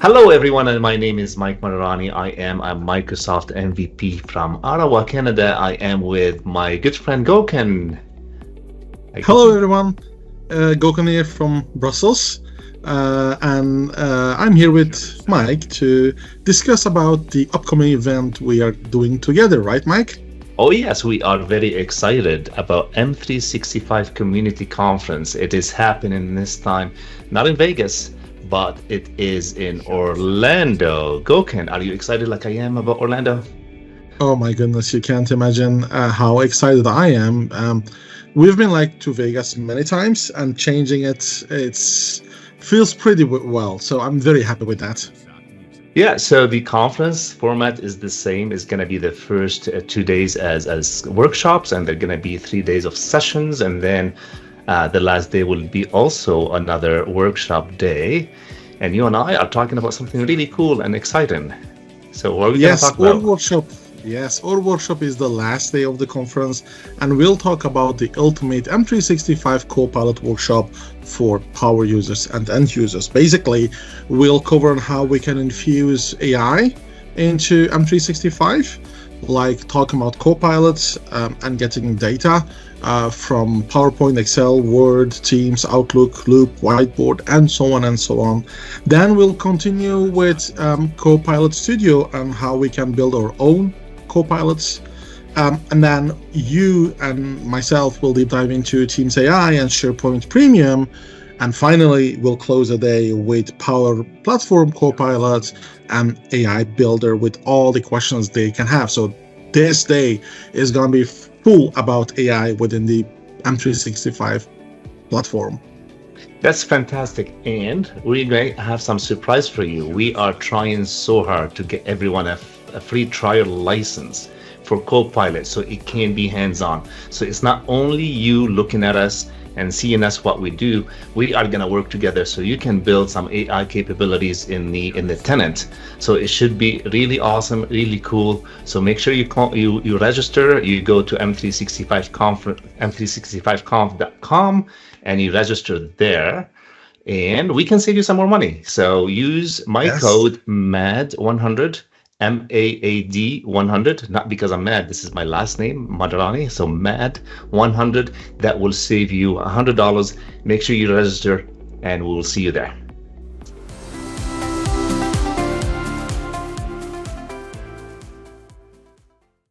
Hello, everyone, and my name is Mike Maadarani. I am a Microsoft MVP from Ottawa, Canada. I am with my good friend Gokan. Hi, Hello, Gokan. everyone. Gokan here from Brussels, and I'm here with Mike to discuss about the upcoming event we are doing together, right, Mike? Oh, yes, we are very excited about M365 Community Conference. It is happening this time, not in Vegas, but it is in Orlando. Gokan, are you excited like I am about Orlando? Oh my goodness, you can't imagine how excited I am. We've been to Vegas many times, and changing it's feels pretty well. So I'm very happy with that. Yeah, so the conference format is the same. It's going to be the first 2 days as workshops, and they're going to be 3 days of sessions, and then the last day will be also another workshop day. And you and I are talking about something really cool and exciting. So what are we going to Yes, talk our about? workshop. Yes, our workshop is the last day of the conference, and we'll talk about the ultimate M365 Copilot workshop for power users and end users. Basically, we'll cover how we can infuse AI into M365, like talking about Copilots and getting data from PowerPoint, Excel, Word, Teams, Outlook, Loop, Whiteboard, and so on and so on. Then we'll continue with Copilot Studio and how we can build our own Copilots. And then you and myself will deep dive into Teams AI and SharePoint Premium. And finally, we'll close the day with Power Platform Copilot and AI Builder with all the questions they can have. So this day is going to be full about AI within the M365 platform. That's fantastic. And we're going to have some surprise for you. We are trying so hard to get everyone a free trial license for Copilot so it can be hands-on. So it's not only you looking at us and seeing us what we do. We are going to work together so you can build some AI capabilities in the tenant. So it should be really awesome, really cool. So make sure you register. You go to m365conf.com and you register there, and we can save you some more money. So use my Yes. code MAD100. MAAD 100, not because I'm mad. This is my last name, Maadarani. So MAD 100, that will save you $100. Make sure you register, and we'll see you there.